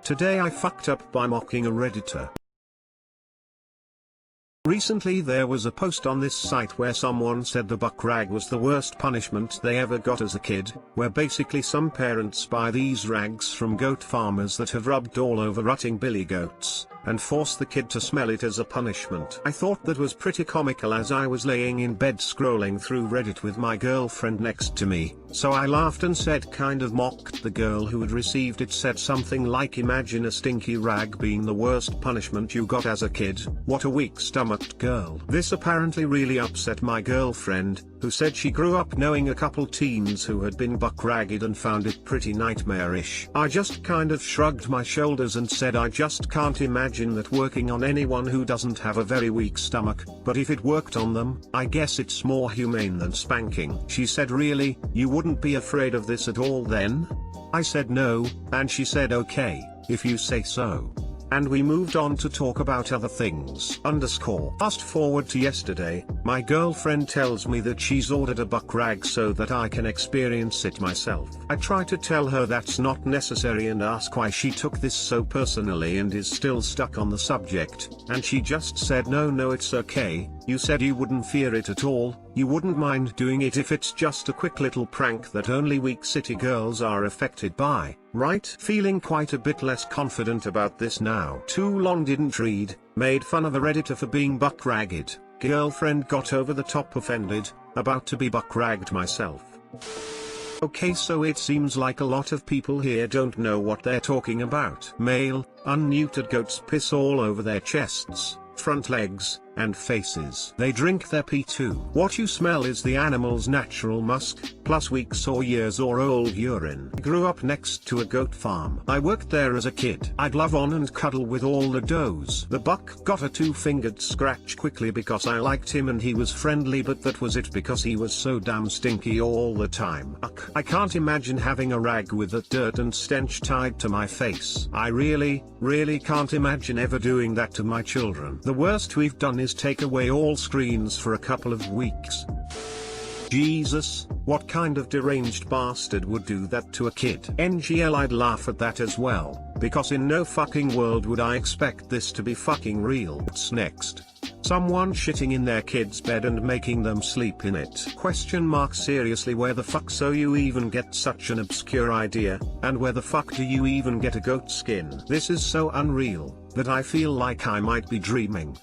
Today I fucked up by mocking a Redditor. Recently there was a post on this site where someone said the buck rag was the worst punishment they ever got as a kid, where basically some parents buy these rags from goat farmers that have rubbed all over rutting billy goats, and force the kid to smell it as a punishment. I thought that was pretty comical as I was laying in bed scrolling through Reddit with my girlfriend next to me, so I laughed and said, kind of mocked the girl who had received it, said something like, imagine a stinky rag being the worst punishment you got as a kid, what a weak-stomached girl. This apparently really upset my girlfriend, who said she grew up knowing a couple teens who had been buck-ragged and found it pretty nightmarish. I just kind of shrugged my shoulders and said I just can't imagine that working on anyone who doesn't have a very weak stomach, but if it worked on them, I guess it's more humane than spanking. She said, really, you wouldn't be afraid of this at all then? I said no, and she said okay, if you say so. And we moved on to talk about other things. Fast forward to yesterday, my girlfriend tells me that she's ordered a buck rag so that I can experience it myself. I try to tell her that's not necessary and ask why she took this so personally and is still stuck on the subject, and she just said no, it's okay, you said you wouldn't fear it at all, you wouldn't mind doing it if it's just a quick little prank that only weak city girls are affected by, right? Feeling quite a bit less confident about this now. Too long didn't read, made fun of a Redditor for being buck-ragged, girlfriend got over the top offended, about to be buck-ragged myself. Okay, so it seems like a lot of people here don't know what they're talking about. Male, unneutered goats piss all over their chests, front legs, and faces. They drink their pee too. What you smell is the animal's natural musk, plus weeks or years or old urine. I grew up next to a goat farm. I worked there as a kid. I'd love on and cuddle with all the does. The buck got a two-fingered scratch quickly because I liked him and he was friendly, but that was it because he was so damn stinky all the time. I can't imagine having a rag with that dirt and stench tied to my face. I really can't imagine ever doing that to my children. The worst we've done is take away all screens for a couple of weeks. Jesus, what kind of deranged bastard would do that to a kid? NGL, I'd laugh at that as well, because in no fucking world would I expect this to be fucking real. What's next? Someone shitting in their kid's bed and making them sleep in it? Question mark, seriously, where the fuck so you even get such an obscure idea, and where the fuck do you even get a goat skin? This is so unreal, that I feel like I might be dreaming.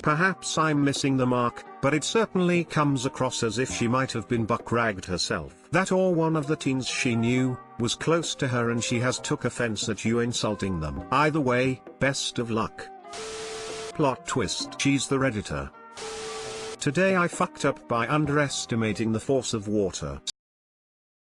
Perhaps I'm missing the mark, but it certainly comes across as if she might have been buck-ragged herself. That or one of the teens she knew, was close to her and she has took offense at you insulting them. Either way, best of luck. Plot twist. She's the Redditor. Today I fucked up by underestimating the force of water.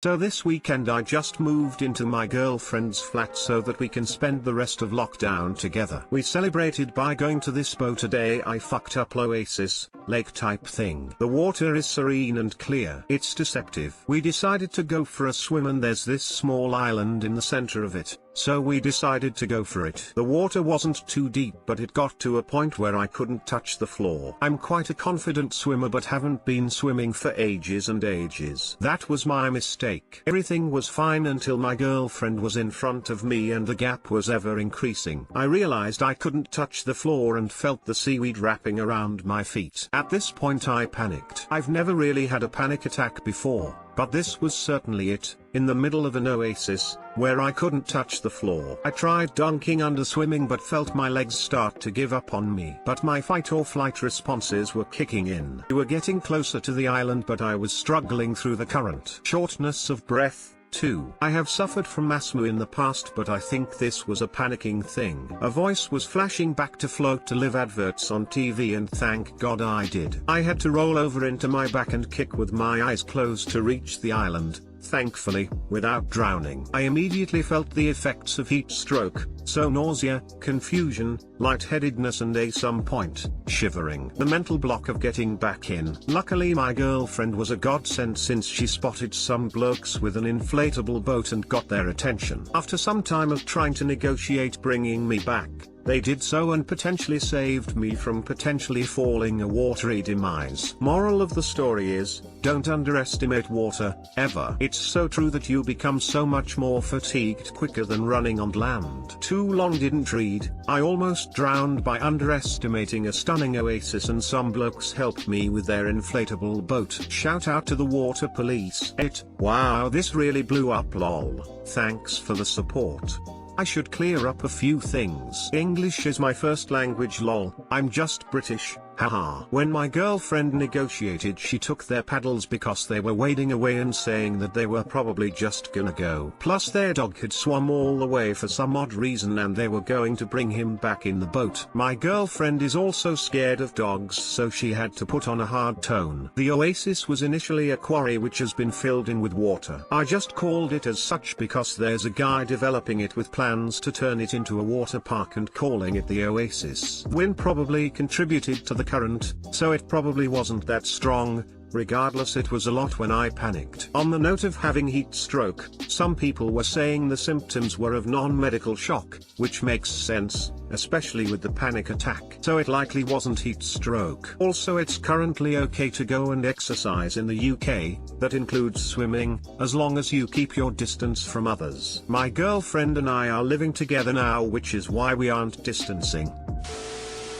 So this weekend I just moved into my girlfriend's flat so that we can spend the rest of lockdown together. We celebrated by going to this boat, a day I fucked up oasis, lake type thing. The water is serene and clear. It's deceptive. We decided to go for a swim and there's this small island in the center of it, so we decided to go for it. The water wasn't too deep, but it got to a point where I couldn't touch the floor. I'm quite a confident swimmer but haven't been swimming for ages and ages. That was my mistake. Everything was fine until my girlfriend was in front of me and the gap was ever increasing. I realized I couldn't touch the floor and felt the seaweed wrapping around my feet. At this point I panicked. I've never really had a panic attack before, but this was certainly it, in the middle of an oasis, where I couldn't touch the floor. I tried dunking under swimming but felt my legs start to give up on me. But my fight or flight responses were kicking in. We were getting closer to the island but I was struggling through the current. Shortness of breath, too. I have suffered from asthma in the past but I think this was a panicking thing. A voice was flashing back to float to live adverts on TV and thank God I did. I had to roll over into my back and kick with my eyes closed to reach the island, thankfully, without drowning. I immediately felt the effects of heat stroke, so nausea, confusion, lightheadedness and some point, shivering. The mental block of getting back in. Luckily my girlfriend was a godsend since she spotted some blokes with an inflatable boat and got their attention. After some time of trying to negotiate bringing me back, They did so and potentially saved me from potentially falling a watery demise. Moral of the story is, don't underestimate water, ever. It's so true that you become so much more fatigued quicker than running on land. Too long didn't read. I almost drowned by underestimating a stunning oasis, and some blokes helped me with their inflatable boat. Shout out to the water police. Wow, this really blew up lol. Thanks for the support. I should clear up a few things. English is my first language lol, I'm just British, haha. When my girlfriend negotiated, she took their paddles because they were wading away and saying that they were probably just gonna go. Plus their dog had swum all the way for some odd reason and they were going to bring him back in the boat. My girlfriend is also scared of dogs, so she had to put on a hard tone. The oasis was initially a quarry which has been filled in with water. I just called it as such because there's a guy developing it with plans to turn it into a water park and calling it the Oasis. Wind probably contributed to the current, so it probably wasn't that strong. Regardless, it was a lot when I panicked. On the note of having heat stroke, some people were saying the symptoms were of non-medical shock, which makes sense, especially with the panic attack. So it likely wasn't heat stroke. Also, it's currently okay to go and exercise in the UK, that includes swimming, as long as you keep your distance from others. My girlfriend and I are living together now, which is why we aren't distancing.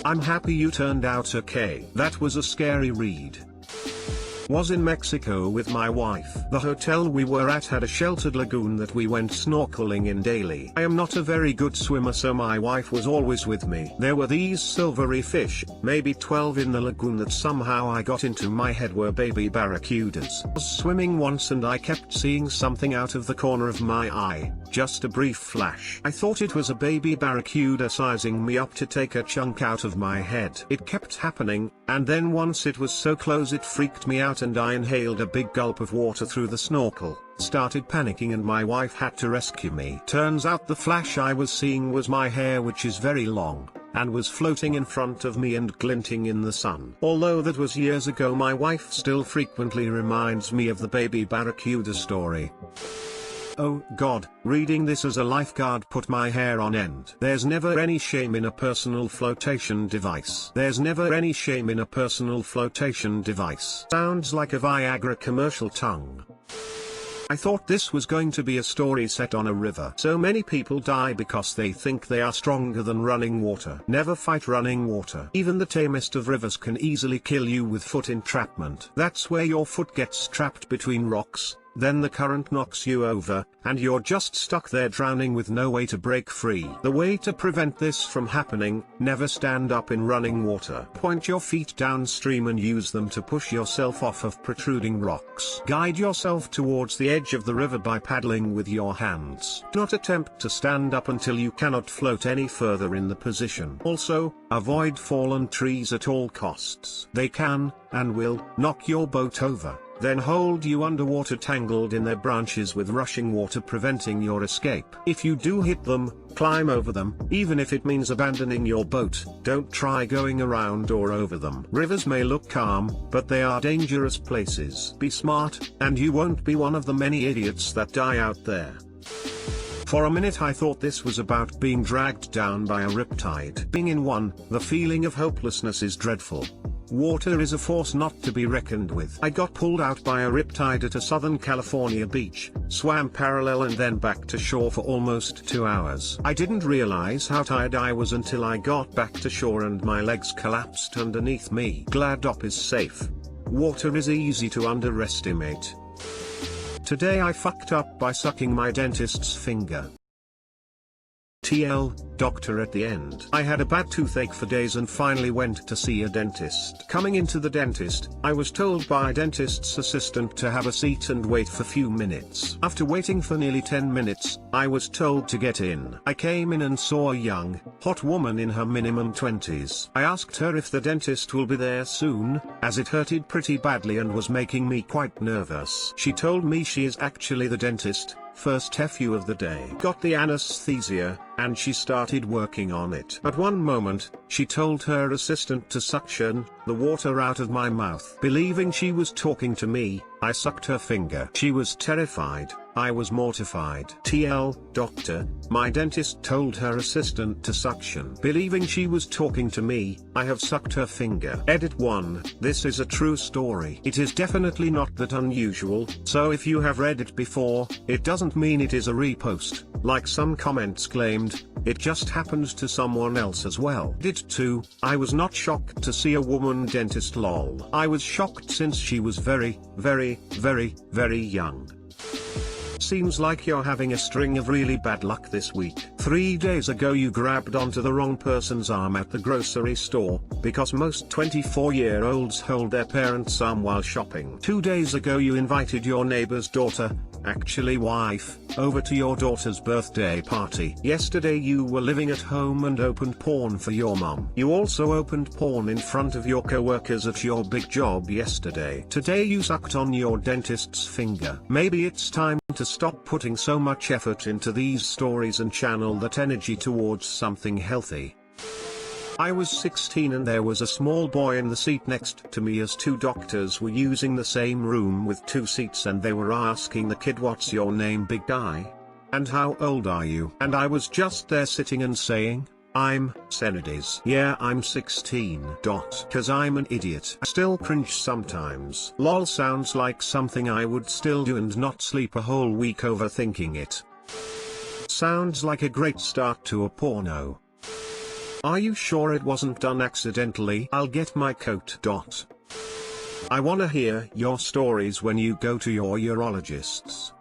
I'm happy you turned out okay. That was a scary read. Was in Mexico with my wife. The hotel we were at had a sheltered lagoon that we went snorkeling in daily. I am not a very good swimmer, so my wife was always with me. There were these silvery fish, maybe 12 in the lagoon, that somehow I got into my head were baby barracudas. I was swimming once and I kept seeing something out of the corner of my eye, just a brief flash. I thought it was a baby barracuda sizing me up to take a chunk out of my head. It kept happening, and then once it was so close it freaked me out and I inhaled a big gulp of water through the snorkel, started panicking, and my wife had to rescue me. Turns out the flash I was seeing was my hair, which is very long, and was floating in front of me and glinting in the sun. Although that was years ago, my wife still frequently reminds me of the baby barracuda story. Oh god, reading this as a lifeguard put my hair on end. There's never any shame in a personal flotation device. There's never any shame in a personal flotation device. Sounds like a Viagra commercial tongue. I thought this was going to be a story set on a river. So many people die because they think they are stronger than running water. Never fight running water. Even the tamest of rivers can easily kill you with foot entrapment. That's where your foot gets trapped between rocks, then the current knocks you over, and you're just stuck there drowning with no way to break free. The way to prevent this from happening: never stand up in running water. Point your feet downstream and use them to push yourself off of protruding rocks. Guide yourself towards the edge of the river by paddling with your hands. Do not attempt to stand up until you cannot float any further in the position. Also, avoid fallen trees at all costs. They can, and will, knock your boat over, then hold you underwater tangled in their branches with rushing water preventing your escape. If you do hit them, climb over them, even if it means abandoning your boat. Don't try going around or over them. Rivers may look calm, but they are dangerous places. Be smart, and you won't be one of the many idiots that die out there. For a minute I thought this was about being dragged down by a riptide. Being in one, the feeling of hopelessness is dreadful. Water is a force not to be reckoned with. I got pulled out by a riptide at a Southern California beach, swam parallel and then back to shore for almost 2 hours. I didn't realize how tired I was until I got back to shore and my legs collapsed underneath me. Glad op is safe. Water is easy to underestimate. Today I fucked up by sucking my dentist's finger. TL, doctor at the end. I had a bad toothache for days and finally went to see a dentist. Coming into the dentist, I was told by dentist's assistant to have a seat and wait for few minutes. After waiting for nearly 10 minutes, I was told to get in. I came in and saw a young, hot woman in her minimum 20s. I asked her if the dentist will be there soon, as it hurted pretty badly and was making me quite nervous. She told me she is actually the dentist. First TIFU of the day. Got the anesthesia, and she started working on it. At one moment, she told her assistant to suction the water out of my mouth. Believing she was talking to me, I sucked her finger. She was terrified, I was mortified. TL, doctor, my dentist told her assistant to suction. Believing she was talking to me, I have sucked her finger. Edit 1, this is a true story. It is definitely not that unusual, so if you have read it before, it doesn't mean it is a repost, like some comments claimed. It just happened to someone else as well. Edit 2, I was not shocked to see a woman dentist lol. I was shocked since she was very young. Seems like you're having a string of really bad luck this week. 3 days ago you grabbed onto the wrong person's arm at the grocery store, because most 24-year-olds hold their parents' arm while shopping. 2 days ago you invited your neighbor's daughter, actually wife, over to your daughter's birthday party. Yesterday you were living at home and opened porn for your mom. You also opened porn in front of your co-workers at your big job yesterday. Today you sucked on your dentist's finger. Maybe it's time to stop putting so much effort into these stories and channel that energy towards something healthy. I was 16 and there was a small boy in the seat next to me as two doctors were using the same room with 2 seats and they were asking the kid, "What's your name, big guy? And how old are you?" And I was just there sitting and saying, "I'm Senadies. Yeah, I'm 16. Cause I'm an idiot." I still cringe sometimes. Lol sounds like something I would still do and not sleep a whole week overthinking it. Sounds like a great start to a porno. Are you sure it wasn't done accidentally? I'll get my coat. I wanna hear your stories when you go to your urologists.